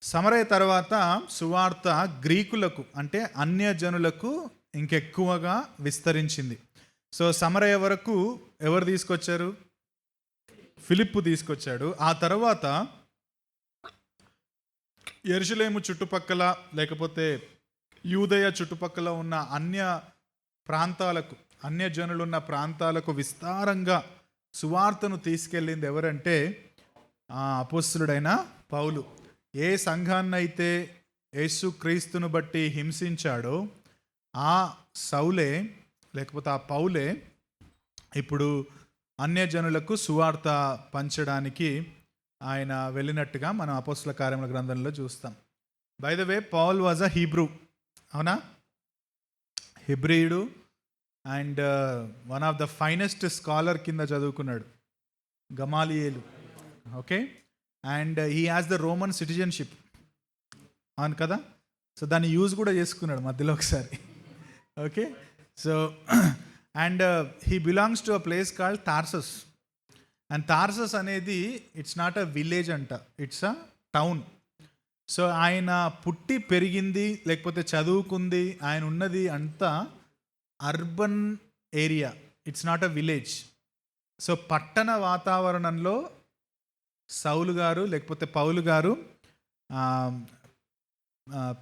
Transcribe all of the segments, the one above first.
సమరయ తర్వాత సువార్త గ్రీకులకు అంటే అన్యజనులకు ఇంకెక్కువగా విస్తరించింది. సో సమరయ వరకు ఎవరు తీసుకొచ్చారు? ఫిలిప్పు తీసుకొచ్చాడు. ఆ తర్వాత యెరూషలేము చుట్టుపక్కల లేకపోతే యూదయ చుట్టుపక్కల ఉన్న అన్య ప్రాంతాలకు, అన్యజనులున్న ప్రాంతాలకు విస్తారంగా సువార్తను తీసుకెళ్ళింది ఎవరంటే అపోస్తలుడైన పౌలు. ఏ సంఘాన్నైతే యేసుక్రీస్తును బట్టి హింసించాడో ఆ సౌలే లేకపోతే ఆ పౌలే ఇప్పుడు అన్యజనులకు సువార్త పంచడానికి ఆయన వెళ్ళినట్టుగా మనం అపోస్తల కార్యముల గ్రంథంలో చూస్తాం. By the way, Paul was a Hebrew, అవునా? హిబ్రీయుడు and one of the finest scholar కింద చదువుకున్నాడు, గమాలియేలు. Okay, and he has the Roman citizenship, అవును కదా? సో దాన్ని యూజ్ కూడా చేసుకున్నాడు మధ్యలో ఒకసారి. Okay, so and he belongs to a place called Tarsus. And Tarsus అనేది ఇట్స్ నాట్ అ విలేజ్ అంట, ఇట్స్ అ టౌన్. సో ఆయన పుట్టి పెరిగింది లేకపోతే చదువుకుంది, ఆయన ఉన్నది అంతా urban area, it's not a village. So పట్టణ వాతావరణంలో సౌలు గారు లేకపోతే పౌలు గారు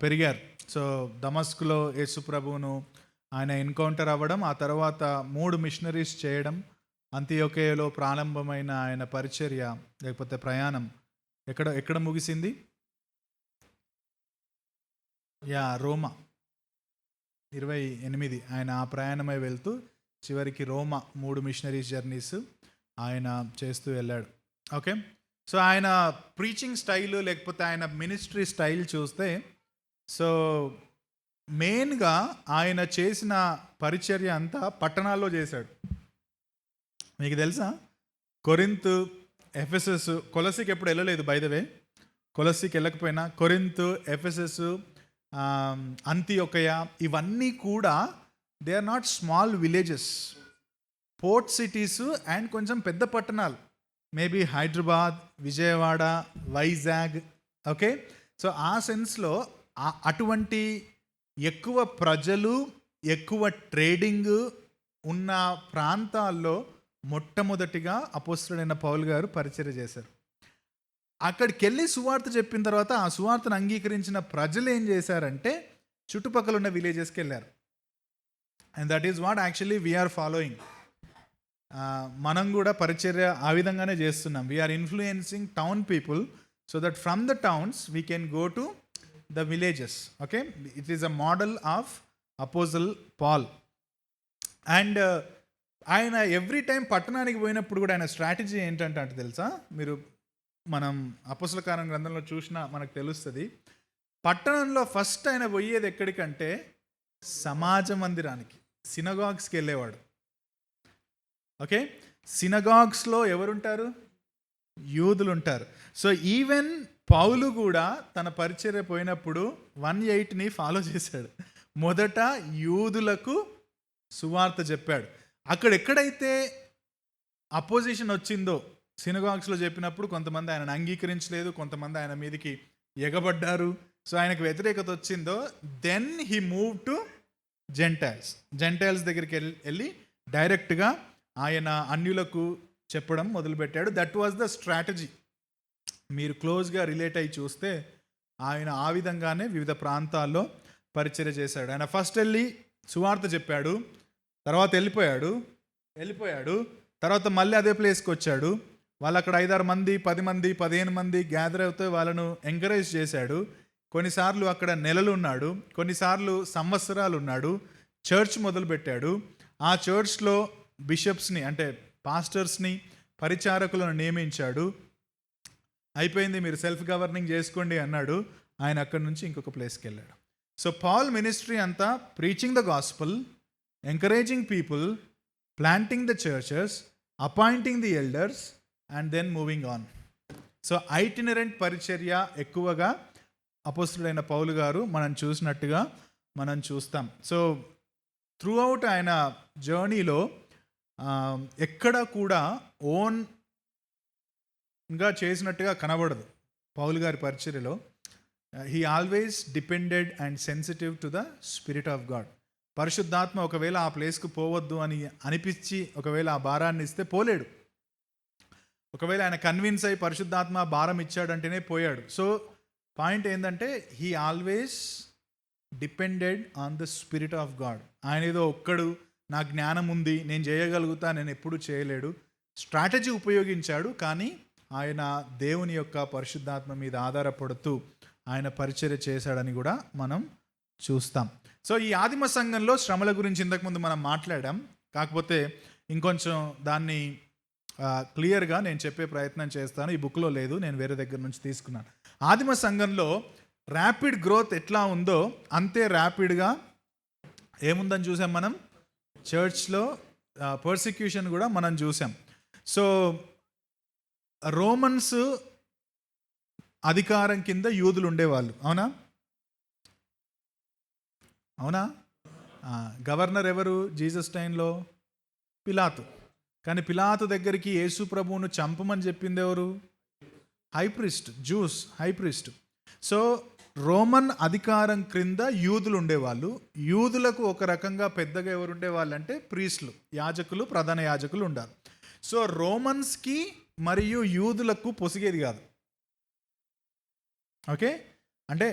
పెరిగారు. సో దమస్కులో యేసు ప్రభువును ఆయన ఎన్కౌంటర్ అవ్వడం, ఆ తర్వాత 3 మిషనరీస్ చేయడం, అంతియోకేయలో ప్రారంభమైన ఆయన పరిచర్య లేకపోతే ప్రయాణం ఎక్కడ ముగిసింది? రోమా 28 ఆయన ఆ ప్రయాణమై వెళ్తూ చివరికి రోమా 3 మిషనరీస్ జర్నీస్ ఆయన చేస్తూ వెళ్ళాడు. ఓకే, సో ఆయన ప్రీచింగ్ స్టైల్ లేకపోతే ఆయన మినిస్ట్రీ స్టైల్ చూస్తే, సో మెయిన్గా ఆయన చేసిన పరిచర్య అంతా పట్టణాల్లో చేశాడు. మీకు తెలుసా, కొరింతు, ఎఫెసస్, కొలసీకి ఎప్పుడు వెళ్ళలేదు. బై ద వే, కొలసీకి వెళ్ళకపోయినా కొరింతు, ఎఫెసస్, అంతియోకయ, ఇవన్నీ కూడా they are not small villages, port cities and కొంచెం పెద్ద పట్టణాలు, maybe Hyderabad, Vijayawada, Vizag. Okay, so ఆ సెన్స్లో అటువంటి ఎక్కువ ప్రజలు, ఎక్కువ ట్రేడింగ్ ఉన్న ప్రాంతాల్లో మొట్టమొదటిగా అపోస్తలుడైన పౌలు గారు పరిచర్య చేశారు. అక్కడికి వెళ్ళి సువార్త చెప్పిన తర్వాత ఆ సువార్తను అంగీకరించిన ప్రజలు ఏం చేశారంటే చుట్టుపక్కల ఉన్న విలేజెస్కి వెళ్ళారు. And that is what actually we're following. మనం కూడా పరిచర్య ఆ విధంగానే చేస్తున్నాం. We're influencing town people so that from the towns we can go to the villages. Okay, it is a model of apostle Paul. And ఆయన every time పట్టణానికి పోయినప్పుడు కూడా ఆయన స్ట్రాటజీ ఏంటంటే అంటే తెలుసా, మీరు మనం అపోస్తల కార్యం గ్రంథంలో చూసినా మనకు తెలుస్తుంది. పట్టణంలో ఫస్ట్ ఆయన పోయేది ఎక్కడికంటే సమాజ మందిరానికి, సినగాగ్స్కి వెళ్ళేవాడు. ఓకే, సినగాగ్స్లో ఎవరుంటారు? యూదులు ఉంటారు. సో ఈవెన్ పౌలు కూడా తన పరిచర్య పోయినప్పుడు 1:8ని ఫాలో చేశాడు. మొదట యూదులకు సువార్త చెప్పాడు. అక్కడ ఎక్కడైతే అపోజిషన్ వచ్చిందో, సినగాగ్స్లో చెప్పినప్పుడు కొంతమంది ఆయనను అంగీకరించలేదు, కొంతమంది ఆయన మీదకి ఎగబడ్డారు, సో ఆయనకు వ్యతిరేకత వచ్చిందో, then he move to gentiles దగ్గరికి వెళ్ళి డైరెక్ట్గా ఆయన అన్యులకు చెప్పడం మొదలుపెట్టాడు. That was the strategy. మీరు క్లోజ్గా రిలేట్ అయ్యి చూస్తే ఆయన ఆ విధంగానే వివిధ ప్రాంతాల్లో పరిచర్య చేశాడు. ఆయన ఫస్ట్ వెళ్ళి సువార్త చెప్పాడు, తర్వాత వెళ్ళిపోయాడు, తర్వాత మళ్ళీ అదే ప్లేస్కి వచ్చాడు. వాళ్ళు అక్కడ 5-6 మంది, 10 మంది, 15 మంది గ్యాదర్ అవుతే వాళ్ళను ఎంకరేజ్ చేశాడు. కొన్నిసార్లు అక్కడ నెలలు ఉన్నాడు, కొన్నిసార్లు సంవత్సరాలు ఉన్నాడు. చర్చ్ మొదలుపెట్టాడు. ఆ చర్చ్లో బిషప్స్ని అంటే పాస్టర్స్ని, పరిచారకులను నియమించాడు. అయిపోయింది, మీరు సెల్ఫ్ గవర్నింగ్ చేసుకోండి అన్నాడు. ఆయన అక్కడి నుంచి ఇంకొక ప్లేస్కి వెళ్ళాడు. సో పాల్ మినిస్ట్రీ అంతా preaching the gospel, encouraging people, planting the churches, appointing the elders and then moving on. So itinerant పరిచర్య ఎక్కువగా అపోస్తలుడైన పౌలు గారు మనం చూసినట్టుగా మనం చూస్తాం. సో త్రూ అవుట్ ఆయన జర్నీలో ఎక్కడ కూడా ఓన్గా చేసినట్టుగా కనబడదు పౌలు గారి పరిచర్యలో. He always depended and sensitive to the spirit of God. పరిశుద్ధాత్మ ఒకవేళ ఆ ప్లేస్కు పోవద్దు అని అనిపించి ఒకవేళ ఆ భారాన్ని ఇస్తే పోలేడు. ఒకవేళ ఆయన కన్విన్స్ అయ్యి పరిశుద్ధాత్మ భారం ఇచ్చాడంటేనే పోయాడు. సో పాయింట్ ఏంటంటే he always depended on the spirit of God. ఆయన ఏదో ఒక్కడు నా జ్ఞానం ఉంది, నేను చేయగలుగుతా, నేను ఎప్పుడూ చేయలేడు. స్ట్రాటజీ ఉపయోగించాడు, కానీ ఆయన దేవుని యొక్క పరిశుద్ధాత్మ మీద ఆధారపడుతూ ఆయన పరిచర్య చేశాడని కూడా మనం చూస్తాం. సో ఈ ఆదిమ సంఘంలో శ్రమల గురించి ఇంతకుముందు మనం మాట్లాడాం, కాకపోతే ఇంకొంచెం దాన్ని క్లియర్గా నేను చెప్పే ప్రయత్నం చేస్తాను. ఈ బుక్లో లేదు, నేను వేరే దగ్గర నుంచి తీసుకున్నాను. ఆదిమ సంఘంలో ర్యాపిడ్ గ్రోత్ ఎట్లా ఉందో అంతే ర్యాపిడ్గా ఏముందని చూసాం మనం. చర్చ్లో పర్సిక్యూషన్ కూడా మనం చూసాం. సో రోమన్స్ అధికారం కింద యూదులు ఉండేవాళ్ళు, అవునా అవునా? గవర్నర్ ఎవరు జీసస్ టైంలో? పిలాతు. కానీ పిలాతు దగ్గరికి యేసు ప్రభువును చంపమని చెప్పింది ఎవరు? High priest, juice high priest. So Roman అధికారం క్రింద యూదులు ఉండేవాళ్ళు. యూదులకు ఒక రకంగా పెద్దగా ఎవరు ఉండేవాళ్ళు అంటే ప్రీస్టులు, యాజకులు, ప్రధాన యాజకులు ఉండాలి. సో రోమన్స్కి మరియు యూదులకు పొసిగేది కాదు. ఓకే, అంటే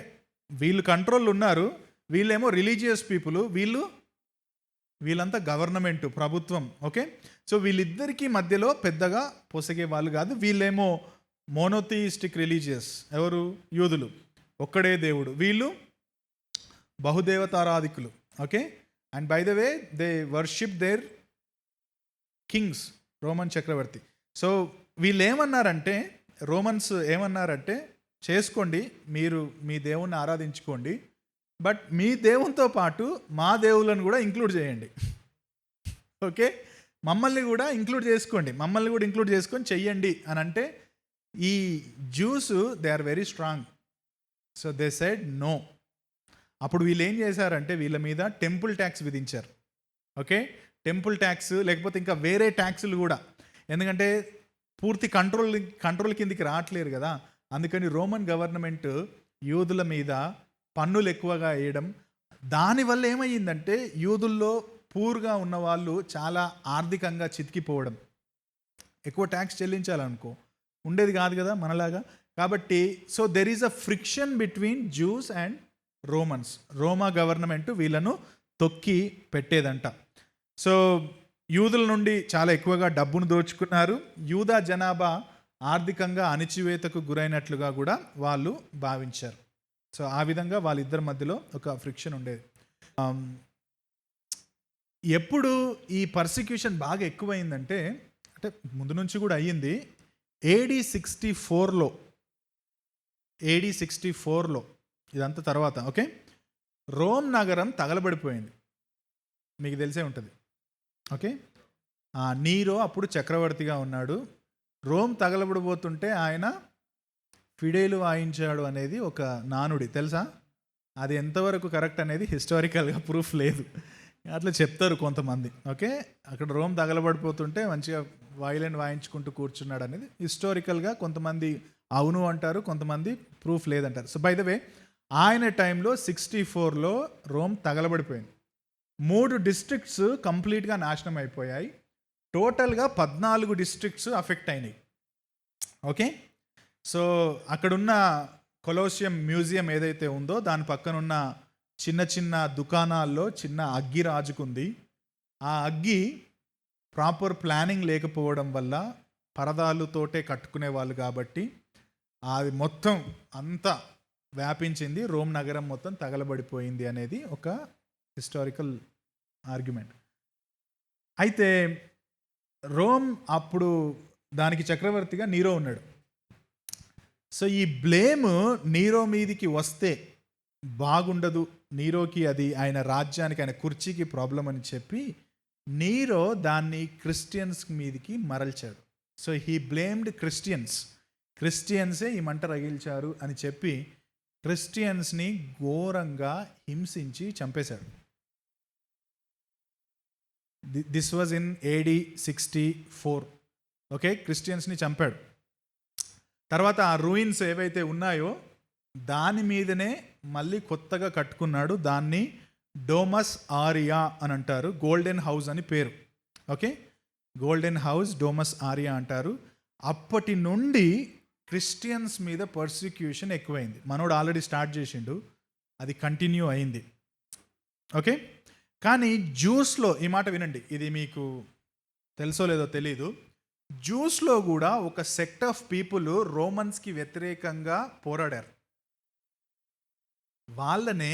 వీళ్ళు కంట్రోల్ ఉన్నారు, వీళ్ళేమో రిలీజియస్ పీపుల్, వీళ్ళంతా గవర్నమెంట్, ప్రభుత్వం. ఓకే, సో వీళ్ళిద్దరికీ మధ్యలో పెద్దగా పొసగే వాళ్ళు కాదు. వీళ్ళేమో మోనోథియిస్టిక్ రిలీజియస్, ఎవరు? యూదులు, ఒక్కడే దేవుడు. వీళ్ళు బహుదేవతారాధికులు. Okay, and by the way they worship their kings, Roman చక్రవర్తి. సో వీళ్ళు ఏమన్నారంటే, రోమన్స్ ఏమన్నారంటే, చేసుకోండి, మీరు మీ దేవుణ్ణి ఆరాధించుకోండి, బట్ మీ దేవునితో పాటు మా దేవుళ్ళను కూడా ఇంక్లూడ్ చేయండి. ఓకే, మమ్మల్ని కూడా ఇంక్లూడ్ చేసుకొని చెయ్యండి అని అంటే ఈ Jews they are very strong. So they said no. అప్పుడు వీళ్ళు ఏం చేశారంటే వీళ్ళ మీద టెంపుల్ ట్యాక్స్ విధించారు. ఓకే, టెంపుల్ ట్యాక్స్, లేకపోతే ఇంకా వేరే ట్యాక్సులు కూడా, ఎందుకంటే పూర్తి కంట్రోల్ కిందికి రావట్లేరు కదా. అందుకని రోమన్ గవర్నమెంట్ యూదుల మీద పన్నులు ఎక్కువగా వేయడం, దానివల్ల ఏమయ్యిందంటే యూదుల్లో పూర్గా ఉన్న వాళ్ళు చాలా ఆర్థికంగా చితికిపోవడం. ఎక్కువ ట్యాక్స్ చెల్లించాలనుకో ఉండేది కాదు కదా మనలాగా. కాబట్టి so there is a friction between juice and Romans. Roma government వీళ్ళను తొక్కి పెట్టేదంట. సో యూదుల నుండి చాలా ఎక్కువగా డబ్బును దోచుకున్నారు. యూదా జనాభా ఆర్థికంగా అణిచివేతకు గురైనట్లుగా కూడా వాళ్ళు భావించారు. సో ఆ విధంగా వాళ్ళిద్దరి మధ్యలో ఒక ఫ్రిక్షన్ ఉండేది. ఎప్పుడు ఈ పర్సిక్యూషన్ బాగా ఎక్కువైందంటే, అంటే ముందు నుంచి కూడా అయ్యింది, AD 64లో ఇదంతా తర్వాత. ఓకే, రోమ్ నగరం తగలబడిపోయింది, మీకు తెలిసే ఉంటుంది. ఓకే, నీరో అప్పుడు చక్రవర్తిగా ఉన్నాడు. రోమ్ తగలబడిపోతుంటే ఆయన ఫిడేలు వాయించాడు అనేది ఒక నానుడి, తెలుసా? అది ఎంతవరకు కరెక్ట్ అనేది హిస్టారికల్గా ప్రూఫ్ లేదు, అట్లా చెప్తారు కొంతమంది. ఓకే, అక్కడ రోమ్ తగలబడిపోతుంటే మంచిగా వైలెన్ వాయించుకుంటూ కూర్చున్నాడు అనేది హిస్టారికల్గా కొంతమంది అవును అంటారు, కొంతమంది ప్రూఫ్ లేదంటారు. సో బై ద వే ఆయన టైంలో 64లో రోమ్ తగలబడిపోయింది. 3 డిస్ట్రిక్ట్స్ కంప్లీట్గా నాశనం అయిపోయాయి. టోటల్గా 14 డిస్ట్రిక్ట్స్ అఫెక్ట్ అయినాయి. ఓకే, సో అక్కడున్న కొలోసియం మ్యూజియం ఏదైతే ఉందో దాని పక్కన ఉన్న చిన్న చిన్న దుకాణాల్లో చిన్న అగ్గి రాజుకుంది. ఆ అగ్గి ప్రాపర్ ప్లానింగ్ లేకపోవడం వల్ల, పరదాలతోటే కట్టుకునే వాళ్ళు కాబట్టి అది మొత్తం అంతా వ్యాపించింది, రోమ్ నగరం మొత్తం తగలబడిపోయింది అనేది ఒక హిస్టారికల్ ఆర్గ్యుమెంట్. అయితే రోమ్ అప్పుడు దానికి చక్రవర్తిగా నీరో ఉన్నాడు. సో ఈ బ్లేమ్ నీరో మీదికి వస్తే బాగుండదు, నీరోకి అది ఆయన రాజ్యానికి, ఆయన కుర్చీకి ప్రాబ్లం అని చెప్పి నీరో దాన్ని క్రిస్టియన్స్ మీదికి మరల్చాడు. సో హీ బ్లేమ్డ్ క్రిస్టియన్సే ఈ మంట రగిల్చారు అని చెప్పి క్రిస్టియన్స్ని ఘోరంగా హింసించి చంపేశాడు. This was in AD 64. Okay, క్రిస్టియన్స్ని చంపాడు. తర్వాత ఆ రూయిన్స్ ఏవైతే ఉన్నాయో దాని మీదనే మళ్ళీ కొత్తగా కట్టుకున్నాడు. దాన్ని డోమస్ ఆరియా అని అంటారు. గోల్డెన్ హౌస్ అని పేరు. Okay, golden house, Domus Aariya అంటారు. అప్పటి నుండి క్రిస్టియన్స్ మీద పర్సిక్యూషన్ ఎక్కువైంది. మనోడు ఆల్రెడీ స్టార్ట్ చేసిండు, అది కంటిన్యూ అయింది. ఓకే, కానీ జ్యూస్లో ఈ మాట వినండి, ఇది మీకు తెలుసో లేదో తెలీదు. జ్యూస్లో కూడా ఒక సెక్ట్ ఆఫ్ పీపుల్ రోమన్స్కి వ్యతిరేకంగా పోరాడారు. వాళ్ళనే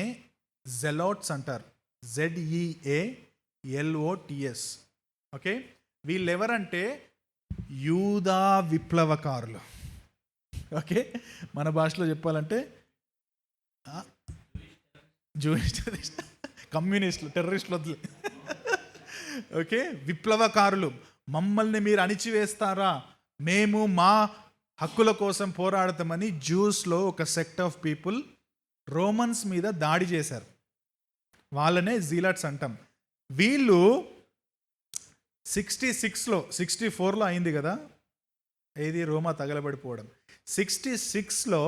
జెలోట్స్ అంటారు. ZEALOTS. ఓకే, వీళ్ళెవరంటే యూదా విప్లవకారులు. ఓకే, మన భాషలో చెప్పాలంటే జూయిష్ కమ్యూనిస్టులు, టెర్రరిస్టులు వద్దు. ఓకే, విప్లవకారులు. మమ్మల్ని మీరు అణిచివేస్తారా, మేము మా హక్కుల కోసం పోరాడతామని జ్యూస్లో ఒక సెక్ట్ ఆఫ్ పీపుల్ రోమన్స్ మీద దాడి చేశారు. వాళ్ళనే జీలట్స్ అంటాం. వీళ్ళు 66లో 64లో అయింది కదా ఏది, రోమా తగలబడిపోవడం. 66లో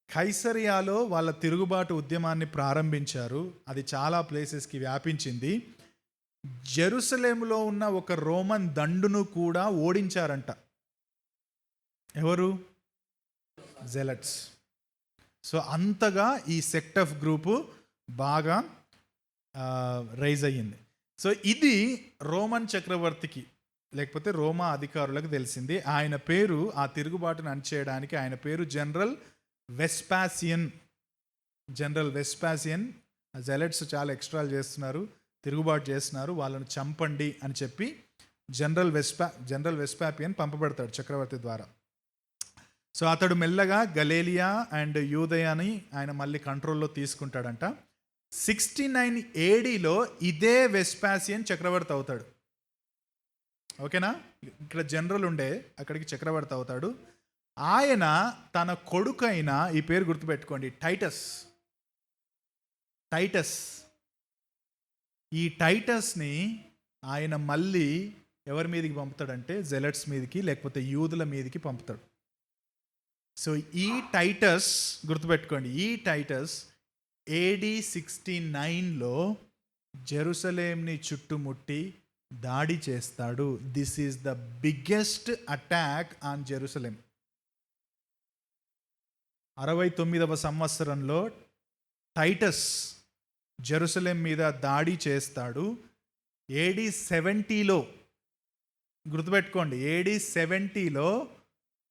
కైసరియాలో వాళ్ళ తిరుగుబాటు ఉద్యమాన్ని ప్రారంభించారు. అది చాలా ప్లేసెస్కి వ్యాపించింది. జెరూసలేంలో ఉన్న ఒక రోమన్ దండును కూడా ఓడించారంట. ఎవరు? జెలట్స్. సో అంతగా ఈ సెక్ట్ ఆఫ్ గ్రూపు బాగా రైజ్ అయ్యింది. సో ఇది రోమన్ చక్రవర్తికి లేకపోతే రోమా అధికారులకు తెలిసింది. ఆయన పేరు, ఆ తిరుగుబాటును అణిచేయడానికి ఆయన పేరు general Vespasian. General Vespasian. Zealots చాలా ఎక్స్ట్రాలు చేస్తున్నారు, తిరుగుబాటు చేస్తున్నారు, వాళ్ళను చంపండి అని చెప్పి జనరల్ వెస్పాపియన్ పంపబడతాడు చక్రవర్తి ద్వారా. సో అతడు మెల్లగా గలీలియా అండ్ యూదయాని ఆయన మళ్ళీ కంట్రోల్లో తీసుకుంటాడంట. 69 ADలో ఇదే వెస్పాసియన్ చక్రవర్తి అవుతాడు. ఓకేనా, ఇక్కడ జనరల్ ఉండే అక్కడికి చక్రవర్తి అవుతాడు. ఆయన తన కొడుకైన, ఈ పేరు గుర్తుపెట్టుకోండి, టైటస్. ఈ టైటస్ని ఆయన మళ్ళీ ఎవరి మీదకి పంపుతాడంటే జెలట్స్ మీదకి లేకపోతే యూదుల మీదకి పంపుతాడు. సో ఈ టైటస్ గుర్తుపెట్టుకోండి, ఈ టైటస్ AD 69లో జెరూసలేంని చుట్టుముట్టి దాడి చేస్తాడు. This is the biggest attack on Jerusalem. 69వ సంవత్సరంలో టైటస్ జెరూసలేం మీద దాడి చేస్తాడు. AD 70లో గుర్తుపెట్టుకోండి, AD 70లో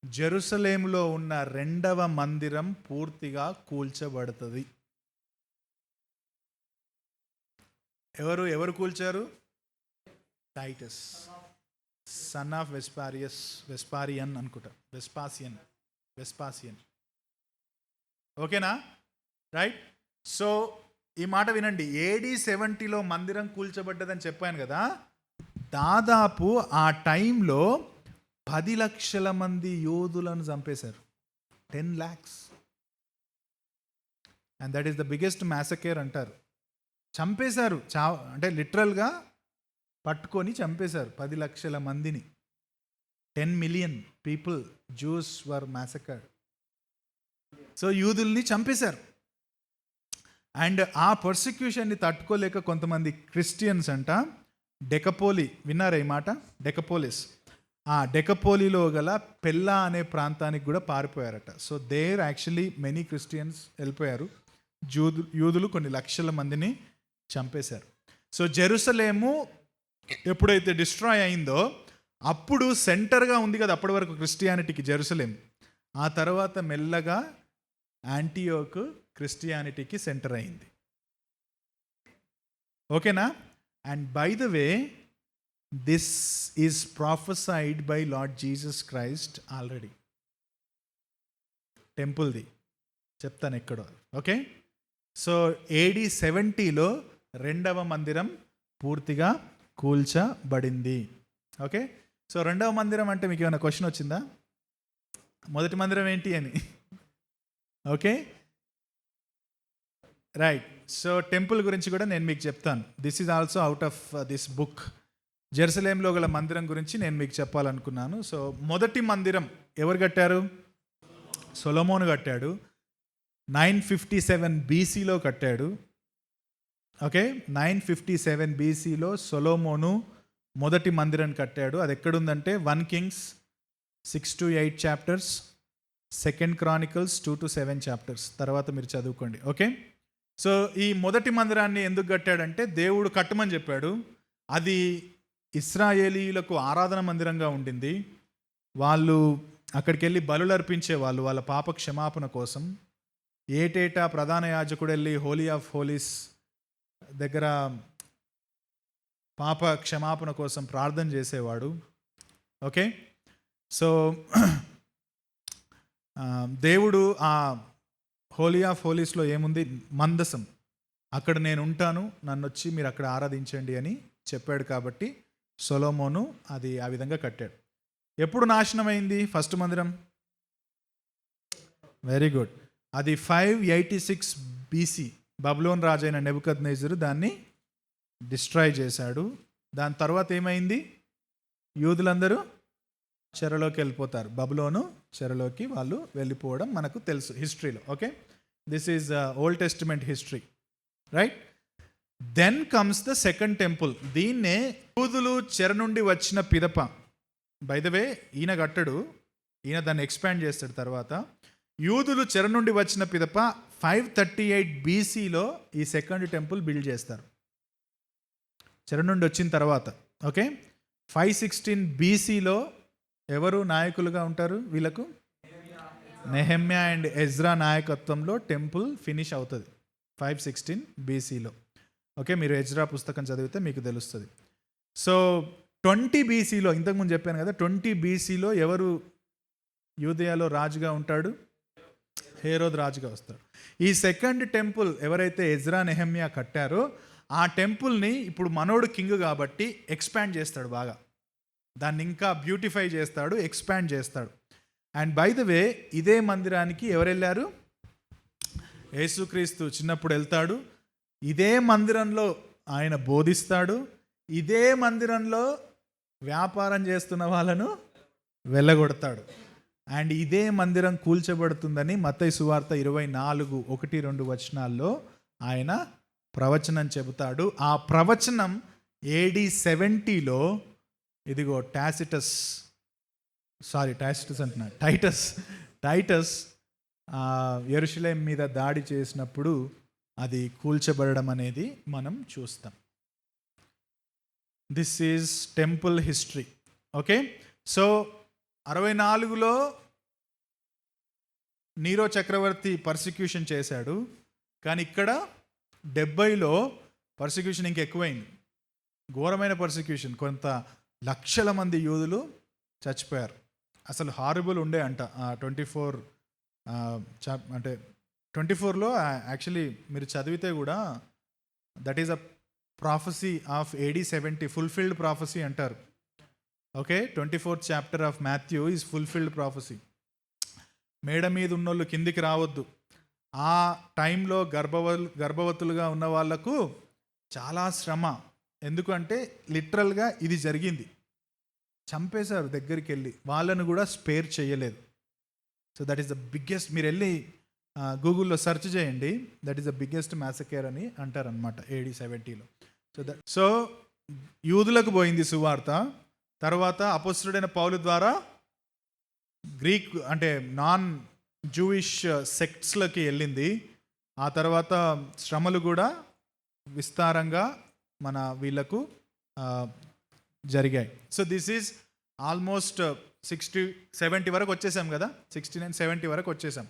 జెరూసలేంలో ఉన్న 2వ మందిరం పూర్తిగా కూల్చబడుతుంది. ఎవరు కూల్చారు? టైటస్, సన్ ఆఫ్ వెస్పారియన్ అనుకుంటా, వెస్పాసియన్. ఓకేనా, రైట్. సో ఈ మాట వినండి, AD 70లో మందిరం కూల్చబడ్డదని చెప్పాను కదా. దాదాపు ఆ టైంలో 10 లక్షల మంది యోధులను చంపేశారు. 10 lakhs. And that is the biggest massacre అంటారు. చంపేశారు, అంటే లిటరల్గా పట్టుకొని చంపేశారు 10 లక్షల మందిని. 10 million people, Jews were massacred. So యూదుల్ని చంపేశారు. అండ్ ఆ పర్సిక్యూషన్ని తట్టుకోలేక కొంతమంది క్రిస్టియన్స్ అంట డెకపోలి, విన్నారా ఈ మాట? డెకపోలిస్. ఆ డెకపోలిలో గల పెల్లా అనే ప్రాంతానికి కూడా పారిపోయారట. So there actually many Christians వెళ్ళిపోయారు. యూదులు కొన్ని లక్షల మందిని చంపేశారు. సో జెరూసలేము ఎప్పుడైతే డిస్ట్రాయ్ అయిందో అప్పుడు సెంటర్గా ఉంది కదా అప్పటి వరకు క్రిస్టియానిటీకి జెరూసలేం. ఆ తర్వాత మెల్లగా యాంటియోక్ క్రిస్టియానిటీకి సెంటర్ అయింది. ఓకేనా? And by the way, this is prophesied by Lord Jesus Christ already. టెంపుల్ది చెప్తాను ఎక్కడో. ఓకే, సో AD 70లో 2వ మందిరం పూర్తిగా కూల్చబడింది. ఓకే, సో 2వ మందిరం అంటే మీకు ఏమైనా క్వశ్చన్ వచ్చిందా? మొదటి మందిరం ఏంటి అని? Okay, right. సో టెంపుల్ గురించి కూడా నేను మీకు చెప్తాను. This is also out of this book. జెరూసలేంలో గల మందిరం గురించి నేను మీకు చెప్పాలనుకున్నాను. సో మొదటి మందిరం ఎవరు కట్టారు? సొలొమోను కట్టాడు. 957 బీసీలో కట్టాడు. ఓకే, 957 బీసీలో సొలొమోను మొదటి మందిరం కట్టాడు. అది ఎక్కడుందంటే 1 Kings 6-8 చాప్టర్స్, 2 Chronicles 2-7 చాప్టర్స్. తర్వాత మీరు చదువుకోండి. ఓకే, సో ఈ మొదటి మందిరాన్ని ఎందుకు కట్టాడంటే దేవుడు కట్టమని చెప్పాడు. అది ఇశ్రాయేలీయులకు ఆరాధన మందిరంగా ఉండింది. వాళ్ళు అక్కడికి వెళ్ళి బలులు అర్పించేవాళ్ళు వాళ్ళ పాప క్షమాపణ కోసం. ఏటేటా ప్రధాన యాజకుడు వెళ్ళి హోలీ ఆఫ్ హోలీస్ దగ్గర పాప క్షమాపణ కోసం ప్రార్థన చేసేవాడు. ఓకే, సో దేవుడు ఆ హోలీ ఆఫ్ హోలీస్లో ఏముంది, మందసం, అక్కడ నేను ఉంటాను, నన్ను వచ్చి మీరు అక్కడ ఆరాధించండి అని చెప్పాడు. కాబట్టి సొలొమోను అది ఆ విధంగా కట్టాడు. ఎప్పుడు నాశనమైంది ఫస్ట్ మందిరం? వెరీ గుడ్, అది 586 బీసీ. బబులోన్ రాజైన నెబుకద్నెజరు దాన్ని డిస్ట్రాయ్ చేశాడు. దాని తర్వాత ఏమైంది? యూదులందరూ చెరలోకి వెళ్ళిపోతారు. బబులోను చెరలోకి వాళ్ళు వెళ్ళిపోవడం మనకు తెలుసు హిస్టరీలో. Okay, this is Old Testament history, right? Then comes the second temple. దీన్నే యూదులు చెర నుండి వచ్చిన పిదప, బై ద వే ఈయన కట్టడు, ఈయన దాన్ని ఎక్స్పాండ్ చేస్తాడు తర్వాత. యూదులు చెర నుండి వచ్చిన పిదప 538 బీసీలో ఈ సెకండ్ టెంపుల్ బిల్డ్ చేస్తారు, చెర నుండి వచ్చిన తర్వాత. ఓకే, 516 బీసీలో ఎవరు నాయకులుగా ఉంటారు వీళ్ళకు? నెహెమ్యా అండ్ ఎజ్రా నాయకత్వంలో టెంపుల్ ఫినిష్ అవుతుంది 516 బీసీలో. ఓకే, మీరు ఎజ్రా పుస్తకం చదివితే మీకు తెలుస్తుంది. సో 20 బీసీలో, ఇంతకుముందు చెప్పాను కదా, 20 బీసీలో ఎవరు యూదయాలో రాజుగా ఉంటాడు? హేరోద్ రాజుగా వస్తాడు. ఈ సెకండ్ టెంపుల్ ఎవరైతే ఎజ్రా నెహెమ్యా కట్టారో ఆ టెంపుల్ని ఇప్పుడు మనోడు కింగ్ కాబట్టి ఎక్స్పాండ్ చేస్తాడు బాగా, దాన్ని ఇంకా బ్యూటిఫై చేస్తాడు, ఎక్స్పాండ్ చేస్తాడు. అండ్ బై ద వే ఇదే మందిరానికి ఎవరు వెళ్ళారు? యేసుక్రీస్తు చిన్నప్పుడు వెళ్తాడు, ఇదే మందిరంలో ఆయన బోధిస్తాడు, ఇదే మందిరంలో వ్యాపారం చేస్తున్న వాళ్ళను వెళ్ళగొడతాడు. అండ్ ఇదే మందిరం కూల్చబడుతుందని మత్తయి సువార్త 24:1-2 వచనాల్లో ఆయన ప్రవచనం చెబుతాడు. ఆ ప్రవచనం AD 70లో ఇదిగో టైటస్ యెరూషలేం మీద దాడి చేసినప్పుడు అది కూల్చబడడం అనేది మనం చూస్తాం. This is temple history. Okay, so 64లో నీరో చక్రవర్తి పర్సిక్యూషన్ చేశాడు, కానీ ఇక్కడ 70లో పర్సిక్యూషన్ ఇంకెక్కువైంది, ఘోరమైన పర్సిక్యూషన్. కొంత లక్షల మంది యూదులు చచ్చిపోయారు. అసలు హారబుల్ ఉండే అంట. 24 అంటే 24లో యాక్చువల్లీ మీరు చదివితే కూడా that is a prophecy of AD 70, fulfilled prophecy అంటారు. Okay, 24th chapter of Matthew is fulfilled prophecy. మేడ మీద ఉన్నోళ్ళు కిందికి రావద్దు. ఆ టైంలో గర్భవతులుగా ఉన్న వాళ్లకు చాలా శ్రమ. ఎందుకంటే లిటరల్గా ఇది జరిగింది, చంపేశారు దగ్గరికి వెళ్ళి, వాళ్ళను కూడా స్పేర్ చేయలేదు. So that is the biggest, మీరు వెళ్ళి గూగుల్లో సెర్చ్ చేయండి, దట్ ఈస్ ద బిగ్గెస్ట్ మ్యాసకేర్ అని అంటారనమాట AD 70లో. సో యూదులకు పోయింది సువార్త, తర్వాత అపోస్తలుడైన పౌలు ద్వారా గ్రీక్ అంటే నాన్ జూయిష్ సెక్ట్స్లకి వెళ్ళింది. ఆ తర్వాత శ్రమలు కూడా విస్తారంగా మన వీళ్ళకు జరిగాయి. సో దిస్ ఈజ్ ఆల్మోస్ట్ 60-70 వరకు వచ్చేసాం కదా, 69-70 వరకు వచ్చేసాం.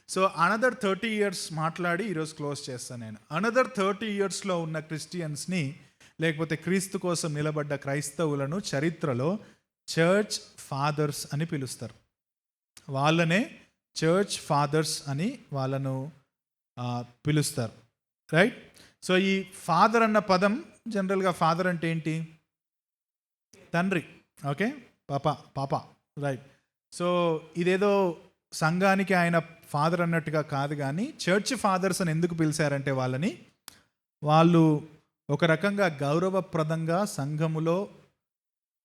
సో అనదర్ 30 years మాట్లాడి ఈరోజు క్లోజ్ చేస్తాను నేను. అనదర్ 30 yearsలో ఉన్న క్రిస్టియన్స్ని, లేకపోతే క్రీస్తు కోసం నిలబడ్డ క్రైస్తవులను చరిత్రలో చర్చ్ ఫాదర్స్ అని పిలుస్తారు. వాళ్ళనే చర్చ్ ఫాదర్స్ అని వాళ్ళను పిలుస్తారు, రైట్? సో ఈ ఫాదర్ అన్న పదం జనరల్గా ఫాదర్ అంటే ఏంటి? తండ్రి. ఓకే, పాప, రైట్? సో ఇదేదో సంఘానికి ఆయన ఫాదర్ అన్నట్టుగా కాదు, కానీ చర్చ్ ఫాదర్స్ అని ఎందుకు పిలిచారంటే వాళ్ళు ఒక రకంగా గౌరవప్రదంగా సంఘములో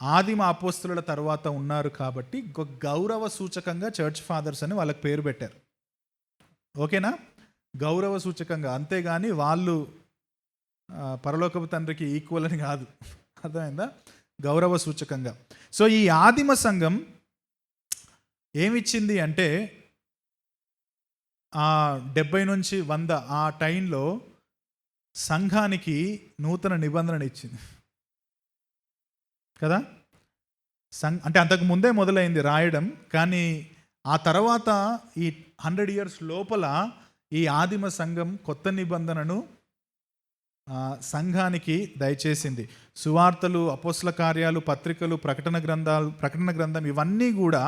ఆదిమ అపోస్తలుల తర్వాత ఉన్నారు కాబట్టి గౌరవ సూచకంగా చర్చ్ ఫాదర్స్ అని వాళ్ళకి పేరు పెట్టారు. ఓకేనా? గౌరవ సూచకంగా, అంతేగాని వాళ్ళు పరలోకపు తండ్రికి ఈక్వల్ అని కాదు. అర్థమైందా? గౌరవ సూచకంగా. సో ఈ ఆదిమ సంఘం ఏమిచ్చింది అంటే 70 నుంచి 100 ఆ టైంలో సంఘానికి నూతన నిబంధన ఇచ్చింది కదా. అంటే అంతకు ముందే మొదలైంది రాయడం, కానీ ఆ తర్వాత ఈ 100 years లోపల ఈ ఆదిమ సంఘం కొత్త నిబంధనను సంఘానికి దయచేసింది. సువార్తలు, అపోస్తల కార్యాలు, పత్రికలు, ప్రకటన గ్రంథం ఇవన్నీ కూడా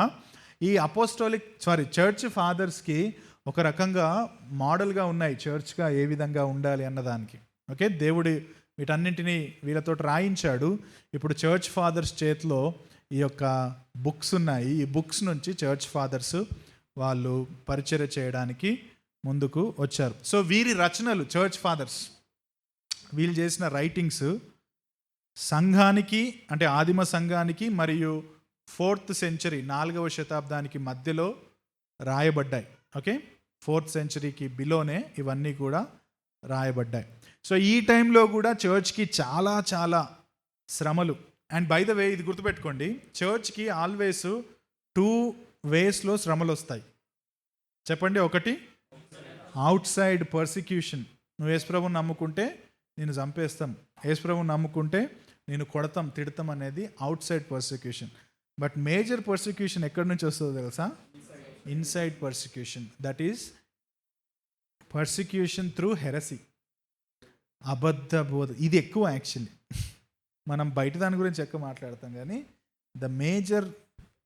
ఈ చర్చ్ ఫాదర్స్కి ఒక రకంగా మోడల్గా ఉన్నాయి, చర్చ్గా ఏ విధంగా ఉండాలి అన్నదానికి. ఓకే, దేవుడి వీటన్నింటినీ వీళ్ళతో రాయించాడు. ఇప్పుడు చర్చ్ ఫాదర్స్ చేతిలో ఈ యొక్క బుక్స్ ఉన్నాయి. ఈ బుక్స్ నుంచి చర్చ్ ఫాదర్స్ వాళ్ళు పరిచర్య చేయడానికి ముందుకు వచ్చారు. సో వీరి రచనలు, చర్చ్ ఫాదర్స్ వీళ్ళు చేసిన రైటింగ్స్ సంఘానికి, అంటే ఆదిమ సంఘానికి మరియు 4th century 4వ శతాబ్దానికి మధ్యలో రాయబడ్డాయి. ఓకే, 4th centuryకి బిలోనే ఇవన్నీ కూడా రాయబడ్డాయి. సో ఈ టైంలో కూడా చర్చ్కి చాలా చాలా శ్రమలు. అండ్ బై ద వే ఇది గుర్తుపెట్టుకోండి, చర్చ్కి ఆల్వేస్ 2 waysలో శ్రమలు వస్తాయి. చెప్పండి. ఒకటి, అవుట్ సైడ్ పర్సిక్యూషన్. నువ్వు యేసుప్రభుని నమ్ముకుంటే నేను చంపేస్తాం, యేసుప్రభుని నమ్ముకుంటే నేను కొడతాం, తిడతాం అనేది outside persecution. But major persecution ఎక్కడి నుంచి వస్తుందో తెలుసా? Inside persecution. That is persecution through heresy, అబద్ధ బోధ. ఇది ఎక్కువ యాక్చువల్లీ. మనం బయట దాని గురించి ఎక్కువ మాట్లాడతాం, కానీ the major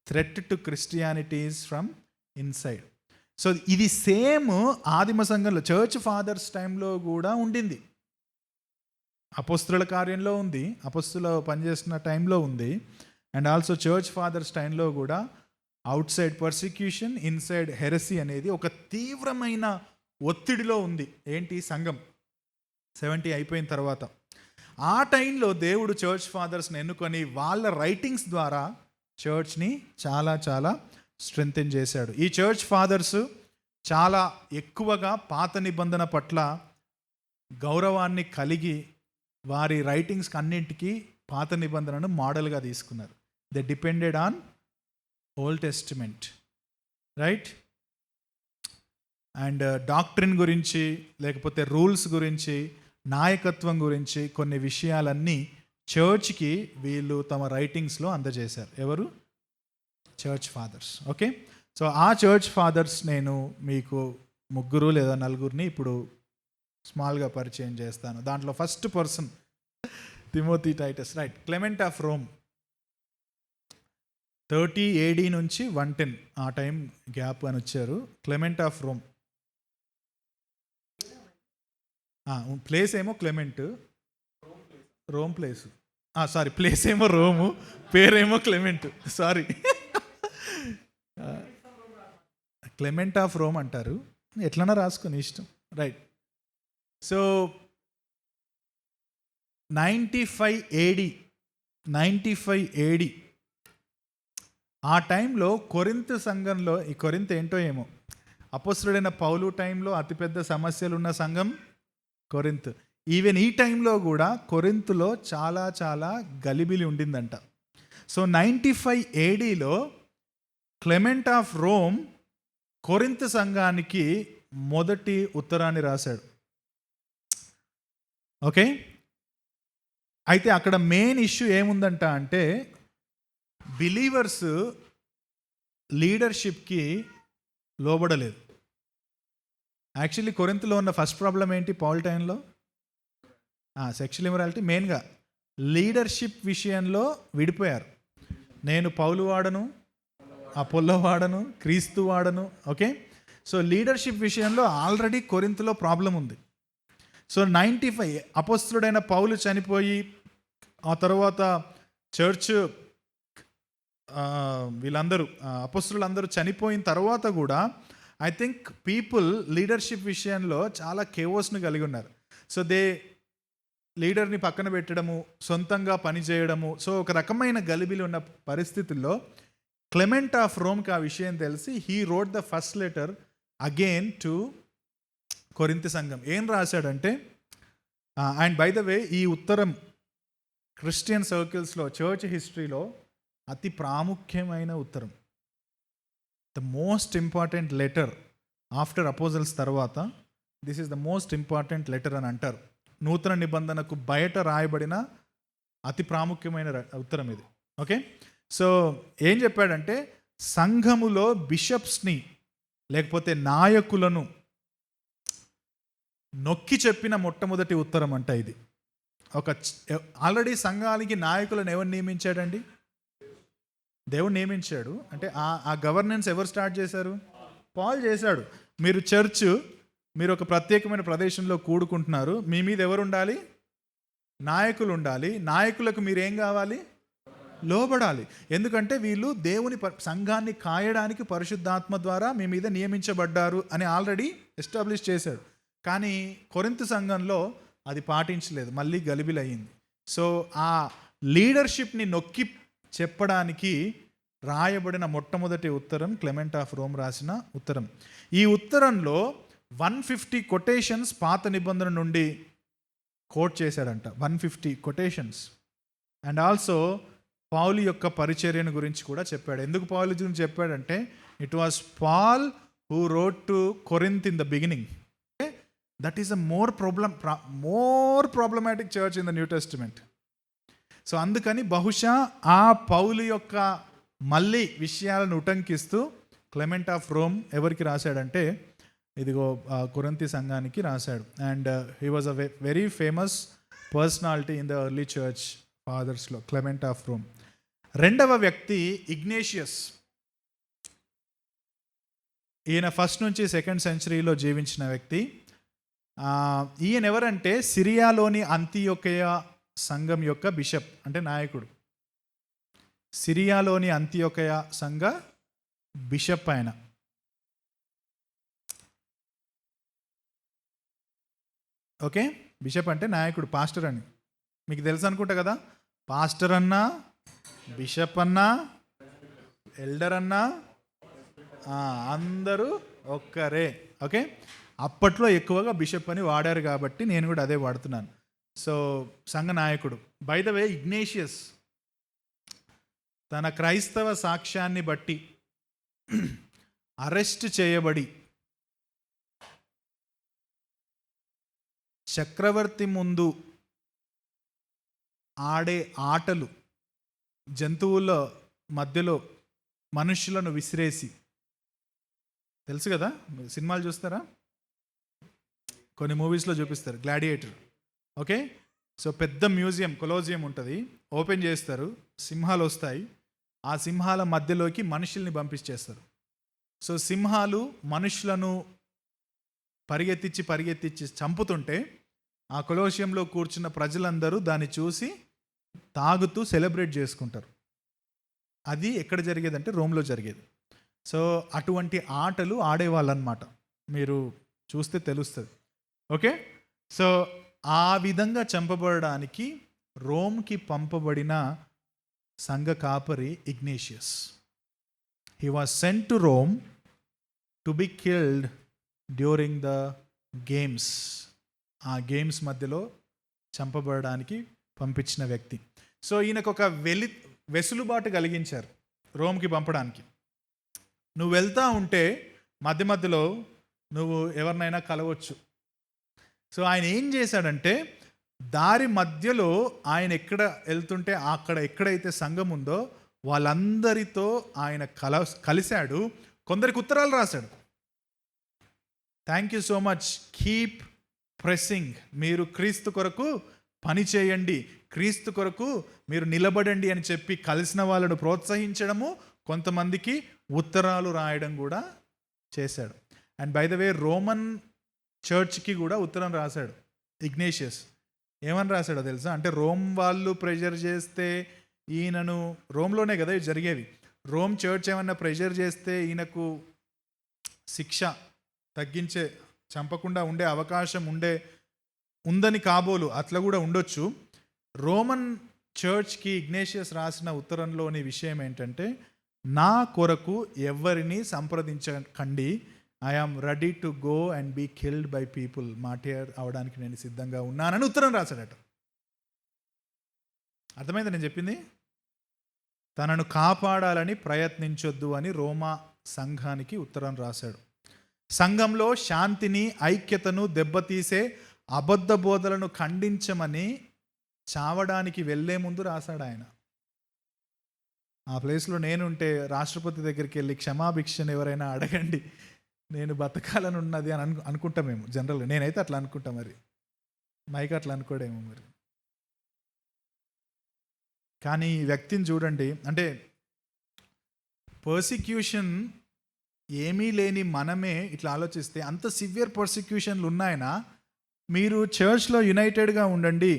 threat to Christianity is from inside. So ఇది సేమ్ ఆదిమ సంఘంలో చర్చ్ ఫాదర్స్ టైంలో కూడా ఉండింది. అపోస్తుల కార్యంలో ఉంది, అపోస్తుల పనిచేస్తున్న టైంలో ఉంది. అండ్ ఆల్సో చర్చ్ ఫాదర్స్ టైంలో కూడా అవుట్ సైడ్ పర్సిక్యూషన్, ఇన్సైడ్ హెరసీ అనేది ఒక తీవ్రమైన ఒత్తిడిలో ఉంది. ఏంటి? సంఘం 70 అయిపోయిన తర్వాత. ఆ టైంలో దేవుడు చర్చ్ ఫాదర్స్ని ఎన్నుకొని వాళ్ళ రైటింగ్స్ ద్వారా చర్చ్ని చాలా చాలా స్ట్రెంథెన్ చేశాడు. ఈ చర్చ్ ఫాదర్స్ చాలా ఎక్కువగా పాత నిబంధన పట్ల గౌరవాన్ని కలిగి వారి రైటింగ్స్కి అన్నింటికీ పాత నిబంధనను మోడల్గా తీసుకున్నారు. They depended on old testament, right? And doctrine గురించి, లేకపోతే రూల్స్ గురించి, నాయకత్వం గురించి కొన్ని విషయాలన్నీ చర్చ్కి వీళ్ళు తమ రైటింగ్స్లో అందజేశారు. ఎవరు? Church fathers. ఓకే, సో ఆ చర్చ్ ఫాదర్స్ నేను మీకు 3 లేదా 4 ఇప్పుడు స్మాల్గా పరిచయం చేస్తాను. దాంట్లో first person Timothy Titus, right? Clement of Rome 30 AD నుంచి 110 ఆ టైం గ్యాప్ అని వచ్చారు. Clement of Rome. ప్లేస్ ఏమో Clement, Rome place, sorry, place ఏమో రోము, పేరేమో Clement, sorry. Clement of Rome అంటారు, ఎట్లన్నా రాసుకొని ఇష్టం, రైట్? సో 95 AD ఆ టైంలో కొరింథు సంఘంలో, ఈ కొరింథు ఏంటో ఏమో, అపోస్తలుడైన పౌలు టైంలో అతిపెద్ద సమస్యలు ఉన్న సంఘం కొరింథు. ఈవెన్ ఈ టైంలో కూడా కొరింథులో చాలా చాలా గలిబిలి ఉండిందంట. సో 95 ADలో క్లెమెంట్ ఆఫ్ రోమ్ కొరింథు సంఘానికి మొదటి ఉత్తరాన్ని రాశాడు. ఓకే, అయితే అక్కడ మెయిన్ ఇష్యూ ఏముందంట అంటే బిలీవర్స్ లీడర్షిప్కి లోబడలేదు. యాక్చువల్లీ కొరింథులో ఉన్న ఫస్ట్ ప్రాబ్లం ఏంటి? పౌల్ టైంలో సెక్షువల్ ఇమొరాలిటీ. మెయిన్గా లీడర్షిప్ విషయంలో విడిపోయారు. నేను పౌలు వాడను, అపోల్లో వాడను, క్రీస్తు వాడను. ఓకే, సో లీడర్షిప్ విషయంలో ఆల్రెడీ కొరింథులో ప్రాబ్లం ఉంది. సో 95 అపోస్తలుడైన పౌలు చనిపోయి ఆ తర్వాత చర్చ్ వీళ్ళందరూ అపోస్తలులందరూ చనిపోయిన తర్వాత కూడా ఐ థింక్ పీపుల్ లీడర్షిప్ విషయంలో చాలా కేవోస్ను కలిగి ఉన్నారు. సో లీడర్ని పక్కన పెట్టడము, సొంతంగా పని చేయడము, సో ఒక రకమైన గలిబిలి ఉన్న పరిస్థితుల్లో క్లెమెంట్ ఆఫ్ రోమ్కి ఆ విషయం తెలిసి he wrote the first letter again to కొరింథీ సంఘం ఏం రాశాడంటే, అండ్ బై ద వే ఈ ఉత్తరం క్రిస్టియన్ సర్కిల్స్లో చర్చ్ హిస్టరీలో అతి ప్రాముఖ్యమైన ఉత్తరం. The most important letter after apostles తర్వాత this is the most important letter అని అంటారు. నూతన నిబంధనకు బయట రాయబడిన అతి ప్రాముఖ్యమైన ఉత్తరం ఇది. ఓకే, సో ఏం చెప్పాడంటే, సంఘములో బిషప్స్ని లేకపోతే నాయకులను నొక్కి చెప్పిన మొట్టమొదటి ఉత్తరం అంట ఇది. ఆల్రెడీ సంఘానికి నాయకులను ఎవరు నియమించాడండి? దేవుడు నియమించాడు. అంటే ఆ గవర్నెన్స్ ఎవరు స్టార్ట్ చేశారు? పాల్ చేశాడు. మీరు ఒక ప్రత్యేకమైన ప్రదేశంలో కూడుకుంటున్నారు, మీ మీద ఎవరు ఉండాలి? నాయకులు ఉండాలి. నాయకులకు మీరు ఏం కావాలి? లోబడాలి. ఎందుకంటే వీళ్ళు దేవుని సంఘాన్ని కాయడానికి పరిశుద్ధాత్మ ద్వారా మీ మీద నియమించబడ్డారు అని ఆల్రెడీ ఎస్టాబ్లిష్ చేశాడు. కానీ కొరింథీ సంఘంలో అది పాటించలేదు, మళ్ళీ గలిబిలయ్యింది. సో ఆ లీడర్షిప్ని నొక్కి చెప్పడానికి రాయబడిన మొట్టమొదటి ఉత్తరం క్లెమెంట్ ఆఫ్ రోమ్ రాసిన ఉత్తరం. ఈ ఉత్తరంలో 150 కొటేషన్స్ పాత నిబంధన నుండి కోట్ చేశాడంట. 150 కొటేషన్స్. అండ్ ఆల్సో పౌలు యొక్క పరిచర్యను గురించి కూడా చెప్పాడు. ఎందుకు పౌలు గురించి చెప్పాడంటే, it was Paul who wrote to Corinth in the beginning. That is a more problematic church in the New Testament. So అందుకని బహుశా ఆ పౌలు యొక్క మళ్ళీ విషయాలను ఉటంకిస్తూ క్లెమెంట్ ఆఫ్ రోమ్ ఎవరికి రాశాడంటే, ఇదిగో కొరింథీ సంఘానికి రాశాడు. And he was a very famous personality in the early church ఫాదర్స్లో, క్లెమెంట్ ఆఫ్ రోమ్. రెండవ వ్యక్తి ఇగ్నేషియస్. ఈయన ఫస్ట్ నుంచి 2nd సెంచరీలో జీవించిన వ్యక్తి. ఈయన ఎవరంటే సిరియాలోని అంతియొకయ సంఘం యొక్క బిషప్, అంటే నాయకుడు. సిరియాలోని అంతియొకయ సంఘ బిషప్ ఆయన. ఓకే, బిషప్ అంటే నాయకుడు, పాస్టర్ అని మీకు తెలుసు అనుకుంటా కదా. పాస్టర్ అన్నా, బిషప్ అన్నా, ఎల్డర్ అన్నా అందరూ ఒక్కరే. ఓకే, అప్పట్లో ఎక్కువగా బిషప్ అని వాడారు కాబట్టి నేను కూడా అదే వాడుతున్నాను. సో సంఘ నాయకుడు. బై ద వే, ఇగ్నేషియస్ తన క్రైస్తవ సాక్ష్యాన్ని బట్టి అరెస్ట్ చేయబడి చక్రవర్తి ముందు ఆడే ఆటలు, జంతువుల మధ్యలో మనుషులను విసిరేసి, తెలుసు కదా, సినిమాలు చూస్తారా, కొన్ని మూవీస్లో చూపిస్తారు, గ్లాడియేటర్. ఓకే, సో పెద్ద మ్యూజియం, కొలోజియం ఉంటుంది, ఓపెన్ చేస్తారు, సింహాలు వస్తాయి, ఆ సింహాల మధ్యలోకి మనుషుల్ని పంపించేస్తారు. సో సింహాలు మనుషులను పరిగెత్తించి చంపుతుంటే ఆ కొలోసియంలో కూర్చున్న ప్రజలందరూ దాన్ని చూసి తాగుతూ సెలబ్రేట్ చేసుకుంటారు. అది ఎక్కడ జరిగేదంటే రోమ్లో జరిగేది. సో అటువంటి ఆటలు ఆడేవాళ్ళు అన్నమాట, మీరు చూస్తే తెలుస్తుంది. ఓకే, సో ఆ విధంగా చంపబడడానికి రోమ్కి పంపబడిన సంఘ కాపరి Ignatius. He was sent to Rome to be killed during the games. ఆ గేమ్స్ మధ్యలో చంపబడడానికి పంపించిన వ్యక్తి. సో ఈయనకు ఒక వెసులుబాటు కలిగించారు రోమ్కి పంపడానికి. నువ్వు వెళ్తా ఉంటే మధ్య మధ్యలో నువ్వు ఎవరినైనా కలవచ్చు. సో ఆయన ఏం చేశాడంటే, దారి మధ్యలో ఆయన ఎక్కడ వెళ్తుంటే అక్కడ ఎక్కడైతే సంఘం ఉందో వాళ్ళందరితో ఆయన కలిశాడు. కొందరికి ఉత్తరాలు రాశాడు. Thank you so much, keep pressing, మీరు క్రీస్తు కొరకు పని చేయండి, క్రీస్తు కొరకు మీరు నిలబడండి అని చెప్పి కలిసిన వాళ్ళను ప్రోత్సహించడము, కొంతమందికి ఉత్తరాలు రాయడం కూడా చేశాడు. And by the way, Roman చర్చ్కి కూడా ఉత్తరం రాశాడు ఇగ్నేషియస్. ఏమని రాశాడో తెలుసా? అంటే రోమ్ వాళ్ళు ప్రెషర్ చేస్తే ఈయనను, రోమ్లోనే కదా ఇవి జరిగేవి, రోమ్ చర్చ్ ఏమన్నా ప్రెషర్ చేస్తే ఈయనకు శిక్ష తగ్గించే, చంపకుండా ఉండే అవకాశం ఉందని కాబోలు, అట్లా కూడా ఉండొచ్చు. రోమన్ చర్చ్కి ఇగ్నేషియస్ రాసిన ఉత్తరంలోని విషయం ఏంటంటే, నా కొరకు ఎవరిని సంప్రదించకండి, I am ready to go and be killed by people, martyr అవడానికి నేను సిద్ధంగా ఉన్నానని ఉత్తరం రాశాడట. అర్థమైంది నేను చెప్పింది? తనను కాపాడాలని ప్రయత్నించొద్దు అని రోమా సంఘానికి ఉత్తరం రాశాడు. సంఘంలో శాంతిని, ఐక్యతను దెబ్బతీసే అబద్ధ బోధలను ఖండించమని చావడానికి వెళ్ళే ముందు రాశాడు ఆయన. ఆ ప్లేస్లో నేనుంటే రాష్ట్రపతి దగ్గరికి వెళ్ళి క్షమాభిక్షను ఎవరైనా అడగండి, నేను బతకాలని ఉన్నది అని అనుకుంటామేమో జనరల్గా. నేనైతే అట్లా అనుకుంటా, మరి మైక్ అట్లా అనుకోడేమో మరి. కానీ ఈ వ్యక్తిని చూడండి, అంటే పర్సిక్యూషన్ ఏమీ లేని మనమే ఇట్లా ఆలోచిస్తే అంత సివియర్ పర్సిక్యూషన్లు ఉన్నాయన. మీరు చర్చ్లో యునైటెడ్గా ఉండండి,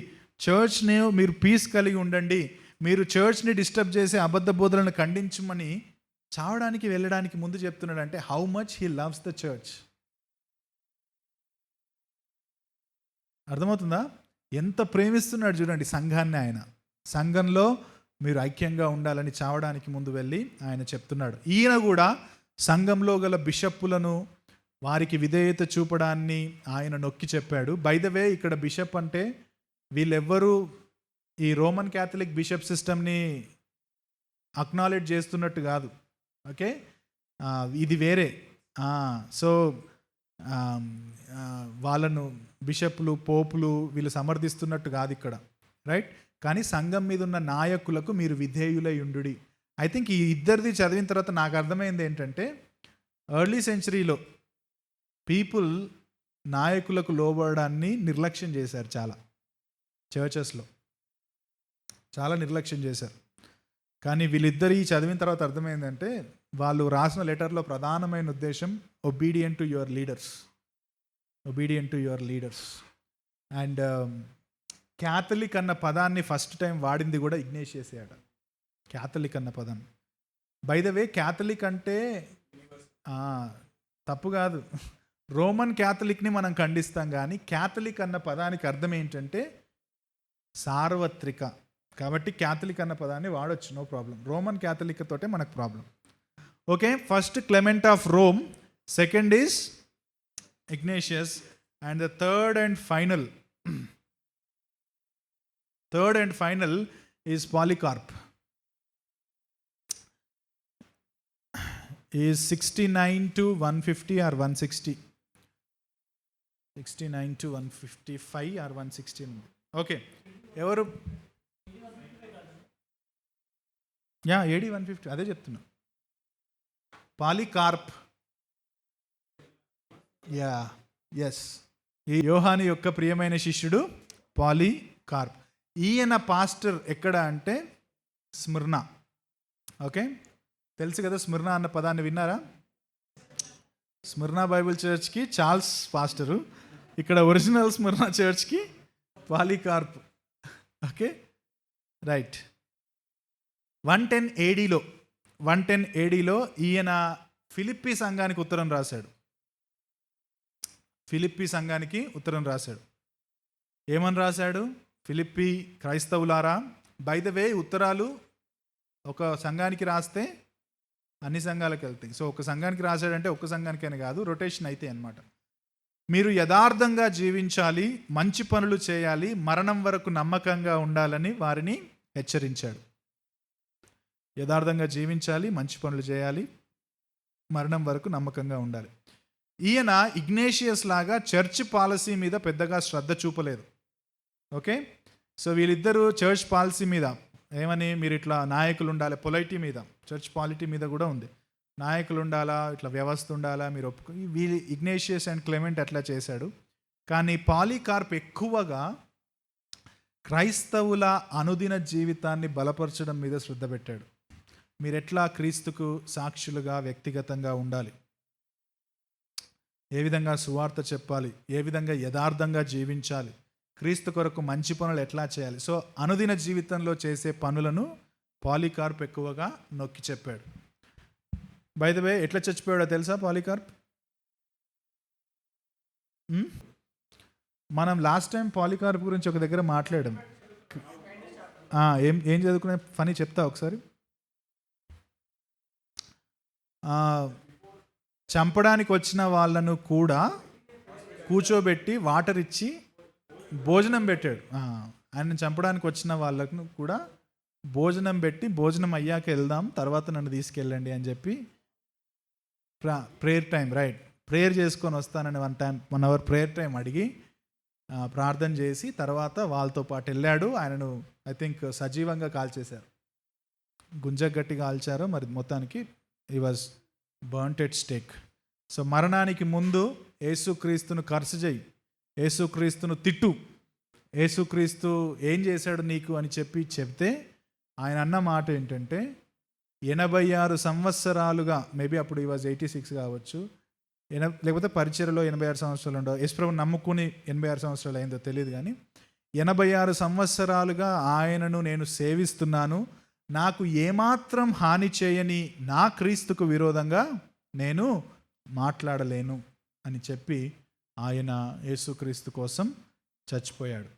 చర్చ్ని మీరు పీస్ కలిగి ఉండండి, మీరు చర్చ్ని డిస్టర్బ్ చేసే అబద్ధ బోధలను ఖండించమని చావడానికి వెళ్ళడానికి ముందు చెప్తున్నాడు. అంటే how much he loves the church. అర్థమవుతుందా? ఎంత ప్రేమిస్తున్నాడు చూడండి సంఘాన్ని ఆయన. సంఘంలో మీరు ఐక్యంగా ఉండాలని చావడానికి ముందు వెళ్ళి ఆయన చెప్తున్నాడు. ఈయన కూడా సంఘంలో గల బిషప్పులను వారికి విధేయత చూపడాన్ని ఆయన నొక్కి చెప్పాడు. బై ద వే, ఇక్కడ బిషప్ అంటే వీళ్ళెవ్వరూ ఈ రోమన్ క్యాథలిక్ బిషప్ సిస్టమ్ని అక్నాలెడ్జ్ చేస్తున్నట్టు కాదు. ఓకే, ఇది వేరే. సో వాళ్ళను బిషప్లు, పోపులు వీళ్ళు సమర్థిస్తున్నట్టు కాదు ఇక్కడ, రైట్? కానీ సంఘం మీద ఉన్న నాయకులకు మీరు విధేయులై ఉండుడి. ఐ థింక్ ఈ ఇద్దరిది చదివిన తర్వాత నాకు అర్థమైంది ఏంటంటే, ఎర్లీ సెంచరీలో పీపుల్ నాయకులకు లోబడడాన్ని నిర్లక్ష్యం చేశారు. చాలా చర్చెస్లో చాలా నిర్లక్ష్యం చేశారు. కానీ వీళ్ళిద్దరి చదివిన తర్వాత అర్థమైందంటే, వాళ్ళు రాసిన లెటర్లో ప్రధానమైన ఉద్దేశం obedient to your leaders, obedient to your leaders. And Catholic అన్న పదాన్ని ఫస్ట్ టైం వాడింది కూడా ఇగ్నేషియస్ అట. క్యాథలిక్ అన్న పదం, బై ద వే, క్యాథలిక్ అంటే తప్పు కాదు. రోమన్ క్యాథలిక్ని మనం ఖండిస్తాం, కానీ క్యాథలిక్ అన్న పదానికి అర్థం ఏంటంటే సార్వత్రిక. కాబట్టి క్యాథలిక్ అన్న పదాన్ని వాడొచ్చు, నో ప్రాబ్లం. రోమన్ క్యాథలిక్ తోటే మనకు problem. Okay, first Clement of Rome, second is Ignatius, and the third and final is Polycarp. Is 69 to 150 or 160, 69 to 155 or 160. Okay, ఎవరు? AD 150, అదే చెప్తున్నా. పాలికార్ప్, ఎస్, ఈ యోహాను యొక్క ప్రియమైన శిష్యుడు పాలికార్ప్. ఈయన పాస్టర్ ఎక్కడ అంటే స్మిర్నా. ఓకే, తెలుసు కదా స్మిర్నా అన్న పదాన్ని విన్నారా? స్మిర్నా బైబిల్ చర్చ్కి చార్ల్స్ పాస్టరు, ఇక్కడ ఒరిజినల్ స్మిర్నా చర్చ్కి పాలికార్ప్. Okay, right. 110 ADలో ఈయన ఫిలిప్పీ సంఘానికి ఉత్తరం రాశాడు. ఏమని రాశాడు? ఫిలిప్పీ క్రైస్తవులారా, బై ద వే, ఉత్తరాలు ఒక సంఘానికి రాస్తే అన్ని సంఘాలకు వెళ్తాయి. సో ఒక సంఘానికి రాశాడంటే ఒక్క సంఘానికైనా కాదు, రొటేషన్ అయితే అన్నమాట. మీరు యథార్థంగా జీవించాలి, మంచి పనులు చేయాలి, మరణం వరకు నమ్మకంగా ఉండాలని వారిని హెచ్చరించాడు. యథార్థంగా జీవించాలి, మంచి పనులు చేయాలి, మరణం వరకు నమ్మకంగా ఉండాలి. ఈయన ఇగ్నేషియస్ లాగా చర్చ్ పాలసీ మీద పెద్దగా శ్రద్ధ చూపలేదు. ఓకే, సో వీళ్ళిద్దరూ చర్చ్ పాలసీ మీద ఏమని, మీరు ఇట్లా నాయకులు ఉండాలి, పొలైటీ మీద, చర్చ్ పాలిటీ మీద కూడా ఉంది, నాయకులు ఉండాలా, ఇట్లా వ్యవస్థ ఉండాలా, మీరు వీళ్ళు ఇగ్నేషియస్ అండ్ క్లెమెంట్ అట్లా చేశాడు. కానీ పాలికార్ప్ ఎక్కువగా క్రైస్తవుల అనుదిన జీవితాన్ని బలపరచడం మీద శ్రద్ధ పెట్టాడు. మీరు ఎట్లా క్రీస్తుకు సాక్షులుగా వ్యక్తిగతంగా ఉండాలి, ఏ విధంగా సువార్త చెప్పాలి, ఏ విధంగా యథార్థంగా జీవించాలి, క్రీస్తు కొరకు మంచి పనులు ఎట్లా చేయాలి. సో అనుదిన జీవితంలో చేసే పనులను పాలికార్ప్ ఎక్కువగా నొక్కి చెప్పాడు. బై ద వే, ఎట్లా చచ్చిపోయాడో తెలుసా పాలికార్ప్? మనం లాస్ట్ టైం పాలికార్ప్ గురించి ఒక దగ్గర మాట్లాడాం. ఏం చదువుకునే ఫనీ చెప్తా ఒకసారి. చంపడానికి వచ్చిన వాళ్ళను కూడా కూర్చోబెట్టి వాటర్ ఇచ్చి భోజనం పెట్టాడు. ఆయన చంపడానికి వచ్చిన వాళ్ళను కూడా భోజనం పెట్టి, భోజనం అయ్యాక వెళ్దాం, తర్వాత నన్ను తీసుకెళ్ళండి అని చెప్పి ప్రేయర్ టైం, రైట్, ప్రేయర్ చేసుకొని వస్తానని 1 అవర్ ప్రేయర్ టైం అడిగి ప్రార్థన చేసి తర్వాత వాళ్ళతో పాటు వెళ్ళాడు. ఆయనను ఐ థింక్ సజీవంగా కాల్చేశారు, గుంజగట్టి కాల్చారు. మరి మొత్తానికి he was burnt at stake. So మరణానికి ముందు యేసుక్రీస్తును కర్సు చేయి, యేసుక్రీస్తును తిట్టు, యేసుక్రీస్తు ఏం చేశాడు నీకు అని చెప్తే ఆయన అన్న మాట ఏంటంటే 86 సంవత్సరాలుగా, మేబీ అప్పుడు ఈ వాజ్ 86 కావచ్చు, లేకపోతే పరిచర్యలో 86 సంవత్సరాలు ఉండవు, యేసుప్రభుని నమ్ముకుని 86 సంవత్సరాలు అయిందో తెలియదు, కానీ 86 సంవత్సరాలుగా ఆయనను నేను సేవిస్తున్నాను, నాకు ఏమాత్రం హాని చేయని నా క్రీస్తుకు విరోధంగా నేను మాట్లాడలేను అని చెప్పి ఆయన యేసుక్రీస్తు కోసం చచ్చిపోయాడు.